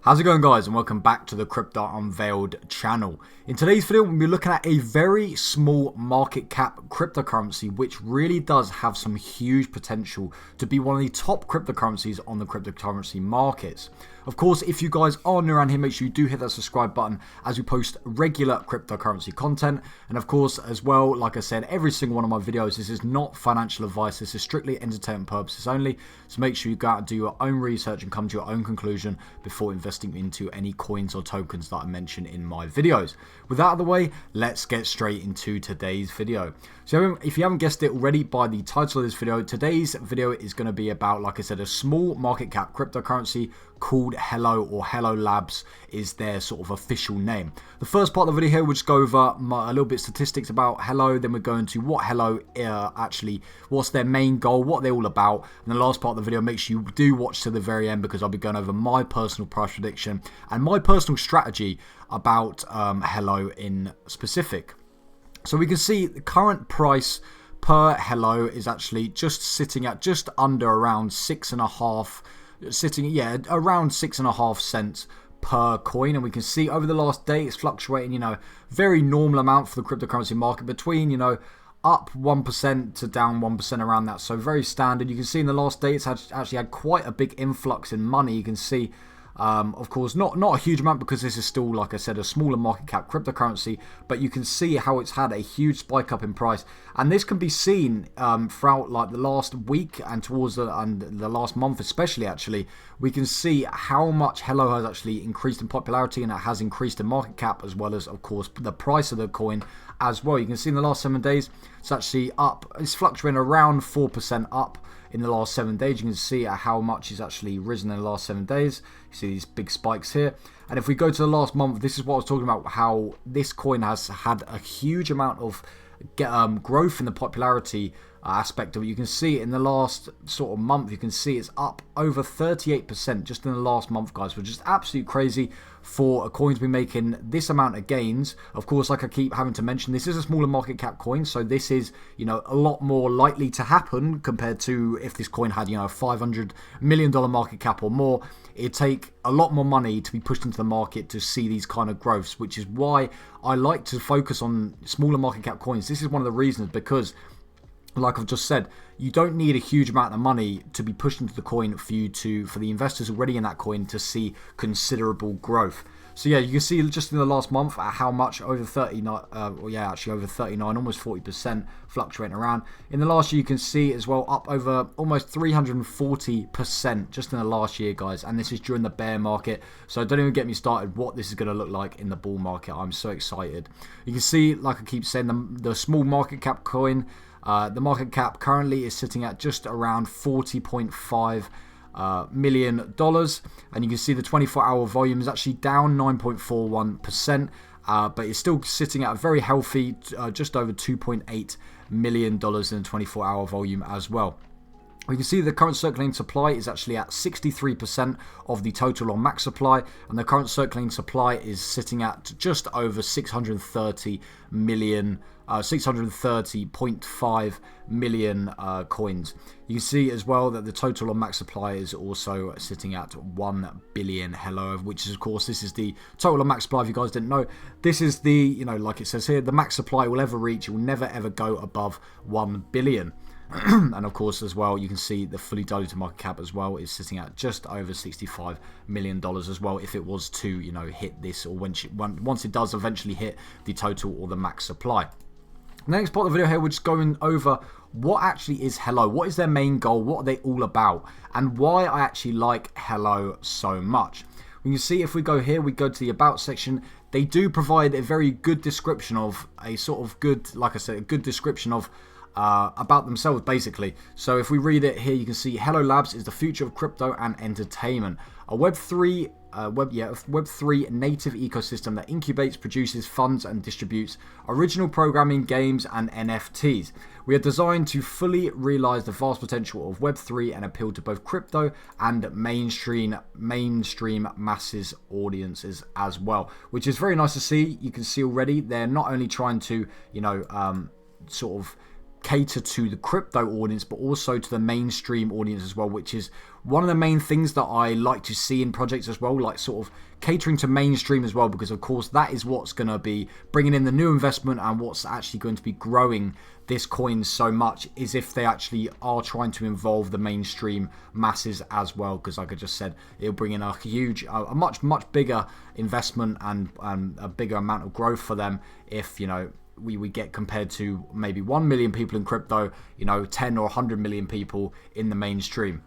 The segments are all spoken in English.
How's it going, guys, and welcome back to the Crypto Unveiled channel. In today's video, we'll be looking at a very small market cap cryptocurrency which really does have some huge potential to be one of the top cryptocurrencies on the cryptocurrency markets. Of course, if you guys are new around here, make sure you do hit that subscribe button as we post regular cryptocurrency content. And of course, as well, like I said, every single one of my videos, this is not financial advice. This is strictly entertainment purposes only. So make sure you go out and do your own research and come to your own conclusion before investing into any coins or tokens that I mention in my videos. With that out of the way, let's get straight into today's video. So if you haven't guessed it already by the title of this video, today's video is going to be about, like I said, a small market cap cryptocurrency called Hello, or Hello Labs is their sort of official name. The first part of the video here, we'll just go over a little bit of statistics about Hello, then we're going to what Hello actually, what's their main goal, what they're all about, and the last part of the video, make sure you do watch to the very end because I'll be going over my personal price prediction and my personal strategy about Hello in specific. So we can see the current price per Hello is actually just sitting at just under around around 6.5 cents per coin, and we can see over the last day it's fluctuating, very normal amount for the cryptocurrency market between, up 1% to down 1% around that. So very standard. You can see in the last day it's actually had quite a big influx in money. You can see of course, not a huge amount because this is still, like I said, a smaller market cap cryptocurrency, but you can see how it's had a huge spike up in price, and this can be seen throughout like the last week and towards the last month especially. Actually, we can see how much Hello has actually increased in popularity, and it has increased in market cap as well as, of course, the price of the coin as well. You can see in the last 7 days it's actually up. It's fluctuating around 4% up in the last 7 days. You can see how much it's actually risen in the last 7 days. You see these big spikes here. And if we go to the last month, this is what I was talking about, how this coin has had a huge amount of growth in the popularity aspect of it. You can see in the last sort of month, you can see it's up over 38% just in the last month, guys, which is absolutely crazy for a coin to be making this amount of gains. Of course, like I keep having to mention, this is a smaller market cap coin, so this is, a lot more likely to happen compared to if this coin had, a $500 million market cap or more. It'd take a lot more money to be pushed into the market to see these kind of growths, which is why I like to focus on smaller market cap coins. This is one of the reasons, because like I've just said, you don't need a huge amount of money to be pushed into the coin for the investors already in that coin to see considerable growth. So yeah, you can see just in the last month how much, over 39, over 39, almost 40% fluctuating around. In the last year, you can see as well up over almost 340% just in the last year, guys. And this is during the bear market. So don't even get me started what this is going to look like in the bull market. I'm so excited. You can see, like I keep saying, the small market cap coin, the market cap currently is sitting at just around $40.5 million, and you can see the 24-hour volume is actually down 9.41%, but it's still sitting at a very healthy just over $2.8 million in the 24-hour volume as well. We can see the current circulating supply is actually at 63% of the total on max supply, and the current circulating supply is sitting at just over 630.5 million coins. You can see as well that the total on max supply is also sitting at 1 billion Hello, which is, of course, this is the total on max supply. If you guys didn't know, this is the, like it says here, the max supply will ever reach. It will never ever go above 1 billion. And of course, as well, you can see the fully diluted market cap as well is sitting at just over $65 million as well, if it was to, hit this, or once it does eventually hit the total or the max supply. The next part of the video here, we're just going over what actually is Hello, what is their main goal, what are they all about, and why I actually like Hello so much. We can see if we go here, we go to the About section, they do provide a very good description of a sort of good, like I said, a good description of about themselves, basically. So if we read it here, you can see Hello Labs is the future of crypto and entertainment, a Web3 native ecosystem that incubates, produces, funds, and distributes original programming, games, and NFTs. We are designed to fully realize the vast potential of Web3 and appeal to both crypto and mainstream masses audiences as well, which is very nice to see. You can see already they're not only trying to, sort of cater to the crypto audience, but also to the mainstream audience as well, which is one of the main things that I like to see in projects as well, like sort of catering to mainstream as well, because of course that is what's going to be bringing in the new investment, and what's actually going to be growing this coin so much is if they actually are trying to involve the mainstream masses as well, because like I just said, it'll bring in a huge, a much bigger investment and a bigger amount of growth for them if, we get compared to maybe 1 million people in crypto, 10 or 100 million people in the mainstream.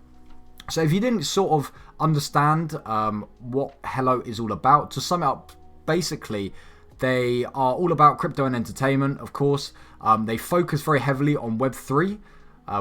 So if you didn't sort of understand what Hello is all about, to sum it up, basically, they are all about crypto and entertainment, of course. They focus very heavily on Web3,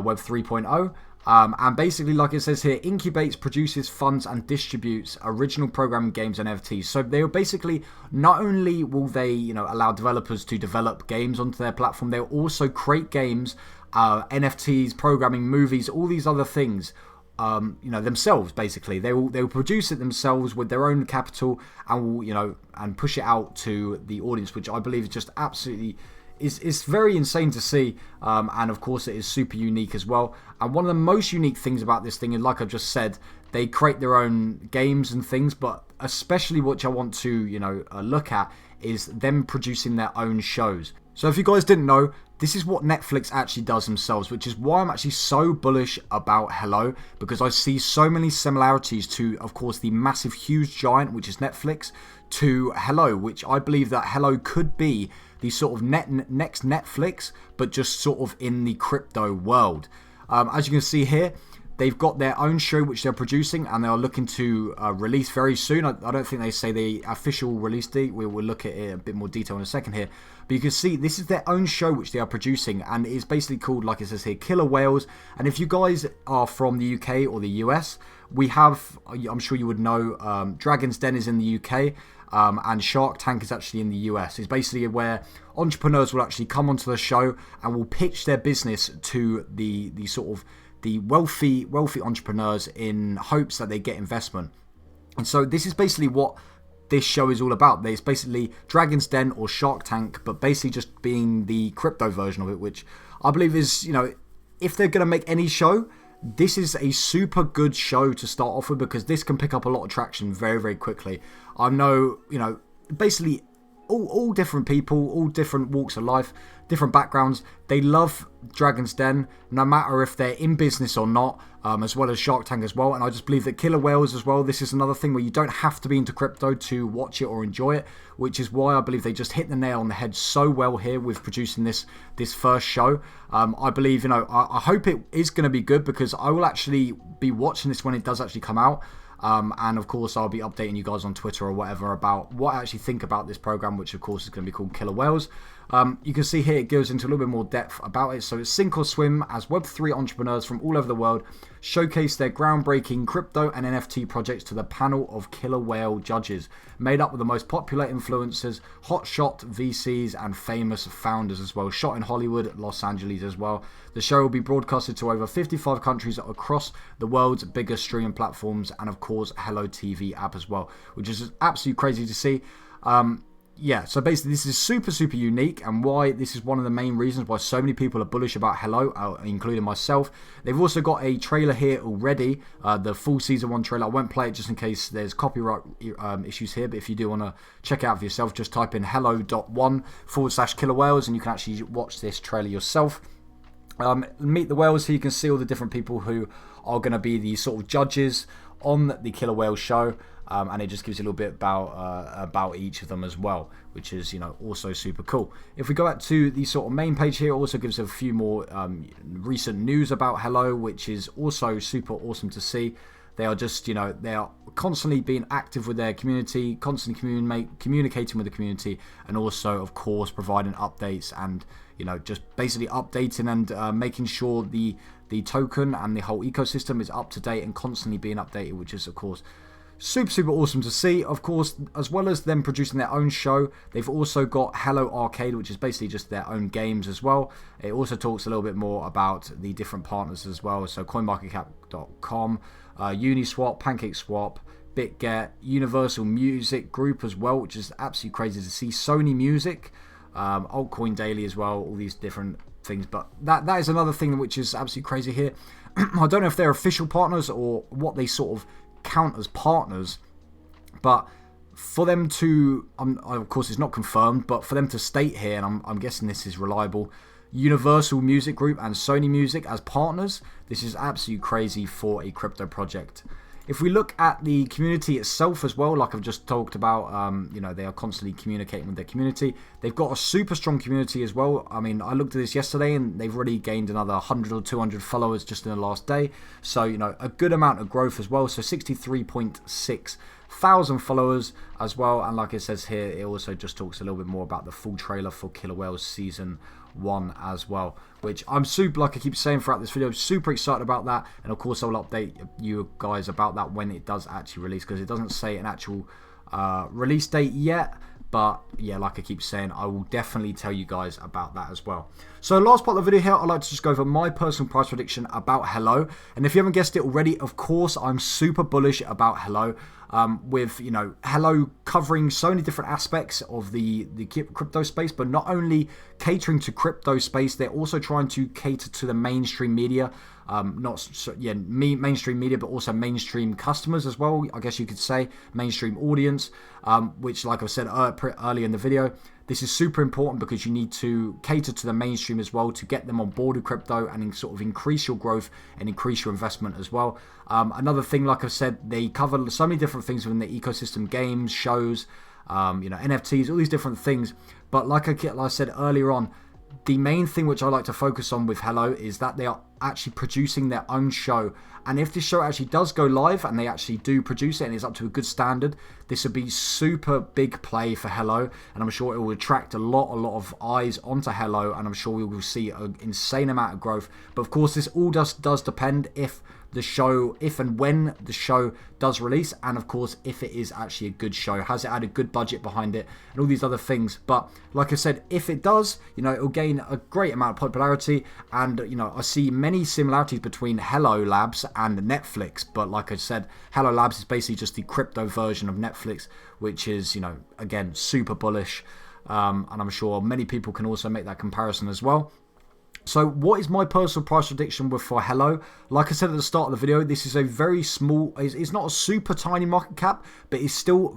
Web 3.0. And basically, like it says here, incubates, produces, funds, and distributes original programming games and NFTs. So they will basically, not only will they, allow developers to develop games onto their platform, they'll also create games, NFTs, programming, movies, all these other things. Themselves, basically. They will produce it themselves with their own capital, and will, and push it out to the audience, which I believe is just absolutely is very insane to see, and of course it is super unique as well. And one of the most unique things about this thing is, like I've just said, they create their own games and things, but especially what I want to look at is them producing their own shows. So if you guys didn't know, this is what Netflix actually does themselves, which is why I'm actually so bullish about Hello, because I see so many similarities to, of course, the massive, huge giant, which is Netflix, to Hello, which I believe that Hello could be the sort of next Netflix, but just sort of in the crypto world. As you can see here, they've got their own show which they're producing, and they are looking to release very soon. I don't think they say the official release date. We'll look at it in a bit more detail in a second here. But you can see this is their own show which they are producing, and it's basically called, like it says here, Killer Whales. And if you guys are from the UK or the US, we have, I'm sure you would know, Dragon's Den is in the UK. And Shark Tank is actually in the US. It's basically where entrepreneurs will actually come onto the show and will pitch their business to the sort of the wealthy entrepreneurs in hopes that they get investment. And so this is basically what this show is all about. It's basically Dragon's Den or Shark Tank, but basically just being the crypto version of it, which I believe is, if they're going to make any show, this is a super good show to start off with, because this can pick up a lot of traction very, very quickly. I know, basically all different people, all different walks of life, different backgrounds. They love Dragon's Den, no matter if they're in business or not, as well as Shark Tank as well. And I just believe that Killer Whales as well, this is another thing where you don't have to be into crypto to watch it or enjoy it, which is why I believe they just hit the nail on the head so well here with producing this first show. I believe, I hope it is going to be good, because I will actually be watching this when it does actually come out. And of course, I'll be updating you guys on Twitter or whatever about what I actually think about this program, which of course is going to be called Killer Whales. You can see here it goes into a little bit more depth about it. So it's sink or swim as Web3 entrepreneurs from all over the world showcase their groundbreaking crypto and NFT projects to the panel of killer whale judges, made up of the most popular influencers, hotshot VCs, and famous founders as well. Shot in Hollywood, Los Angeles as well. The show will be broadcasted to over 55 countries across the world's biggest streaming platforms, and of course Hello TV app as well, which is absolutely crazy to see. Yeah, so basically this is super unique, and why this is one of the main reasons why so many people are bullish about Hello, including myself. They've also got a trailer here already, the full season 1 trailer. I won't play it just in case there's copyright issues here, but if you do want to check it out for yourself, just type in hello.1/Killer Whales and you can actually watch this trailer yourself. Meet the whales, here you can see all the different people who are going to be the sort of judges on the Killer Whale show. And it just gives you a little bit about each of them as well, which is, also super cool. If we go back to the sort of main page here, it also gives a few more recent news about Hello, which is also super awesome to see. They are just, they are constantly being active with their community, constantly communicating with the community, and also, of course, providing updates and, just basically updating and making sure the token and the whole ecosystem is up to date and constantly being updated, which is, of course, super awesome to see. Of course, as well as them producing their own show, they've also got Hello Arcade, which is basically just their own games as well. It also talks a little bit more about the different partners as well. So coinmarketcap.com, Uniswap, PancakeSwap, BitGet, Universal Music Group as well, which is absolutely crazy to see. Sony Music, Altcoin Daily as well, all these different things. But that is another thing which is absolutely crazy here. I don't know if they're official partners or what they sort of count as partners, but for them to, of course it's not confirmed, but for them to state here, and I'm guessing this is reliable, Universal Music Group and Sony Music as partners, this is absolutely crazy for a crypto project. If we look at the community itself as well, like I've just talked about, you know, they are constantly communicating with their community. They've got a super strong community as well. I mean, I looked at this yesterday and they've already gained another 100 or 200 followers just in the last day. So, you know, a good amount of growth as well. So 63.6 thousand followers as well. And like it says here, it also just talks a little bit more about the full trailer for Killer Whales Season 1 as well, which I'm super, like I keep saying throughout this video, super excited about that. And of course I'll update you guys about that when it does actually release, because it doesn't say an actual release date yet. But yeah, like I keep saying, I will definitely tell you guys about that as well. So last part of the video here, I'd like to just go over my personal price prediction about Hello. And if you haven't guessed it already, of course, I'm super bullish about Hello. With, you know, Hello covering so many different aspects of the crypto space, but not only catering to crypto space, they're also trying to cater to the mainstream media. Mainstream media, but also mainstream customers as well, I guess you could say, mainstream audience, which, like I said earlier in the video, this is super important because you need to cater to the mainstream as well to get them on board with crypto and sort of increase your growth and increase your investment as well. Another thing, like I said, they cover so many different things within the ecosystem, games, shows, you know, NFTs, all these different things. But like I said earlier on, the main thing which I like to focus on with Hello is that they are actually producing their own show. And if this show actually does go live and they actually do produce it and it's up to a good standard, this would be super big play for Hello. And I'm sure it will attract a lot of eyes onto Hello. And I'm sure we will see an insane amount of growth. But of course, this all just does depend if and when the show does release, and of course if it is actually a good show, has it had a good budget behind it and all these other things. But like I said, if it does, you know, it will gain a great amount of popularity. And you know, I see many similarities between Hello Labs and Netflix, but like I said, Hello Labs is basically just the crypto version of Netflix, which is, you know, again, super bullish, and I'm sure many people can also make that comparison as well. So what is my personal price prediction for Hello? Like I said at the start of the video, this is a very small, it's not a super tiny market cap, but it's still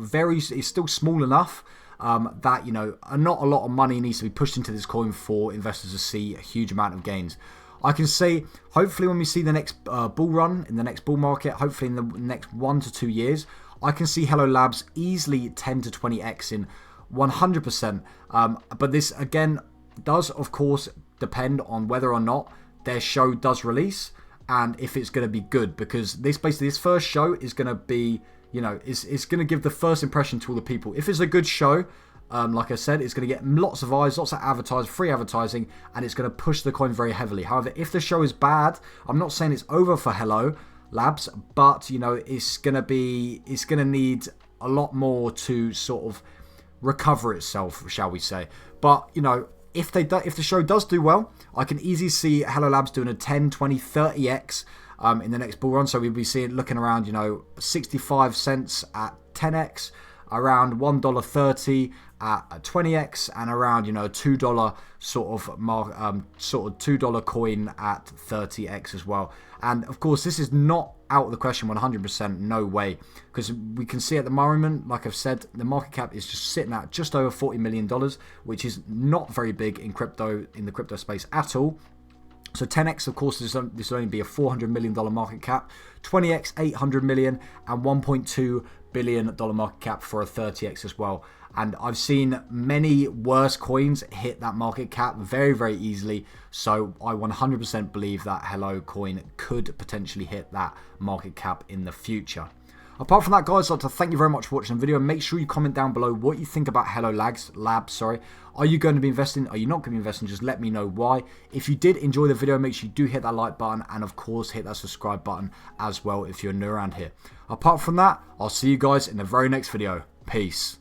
small enough that, you know, not a lot of money needs to be pushed into this coin for investors to see a huge amount of gains. I can say, hopefully when we see the next bull run, in the next bull market, hopefully in the next 1 to 2 years, I can see Hello Labs easily 10 to 20x in 100%. But this, again, does, of course, depend on whether or not their show does release and if it's going to be good, because this first show is going to be, you know, it's going to give the first impression to all the people. If it's a good show, like I said, it's going to get lots of eyes, lots of free advertising, and it's going to push the coin very heavily. However, if the show is bad, I'm not saying it's over for Hello Labs, but you know, it's going to need a lot more to sort of recover itself, shall we say. But you know, if the show does do well, I can easily see Hello Labs doing a 10, 20, 30x in the next bull run. So we'll be looking around, you know, 65 cents at 10x, around $1.30 at 20x, and around, you know, $2 sort of $2 coin at 30x as well. And of course, this is not out of the question 100%, no way, because we can see at the moment, like I've said, the market cap is just sitting at just over $40 million, which is not very big in the crypto space at all. So 10x, of course, this will only be a $400 million market cap, 20x, $800 million, and $1.2 billion market cap for a 30x as well. And I've seen many worse coins hit that market cap very, very easily. So I 100% believe that Hello coin could potentially hit that market cap in the future. Apart from that, guys, I'd like to thank you very much for watching the video. Make sure you comment down below what you think about Hello Labs. Are you going to be investing? Are you not going to be investing? Just let me know why. If you did enjoy the video, make sure you do hit that like button, and of course hit that subscribe button as well if you're new around here. Apart from that, I'll see you guys in the very next video. Peace.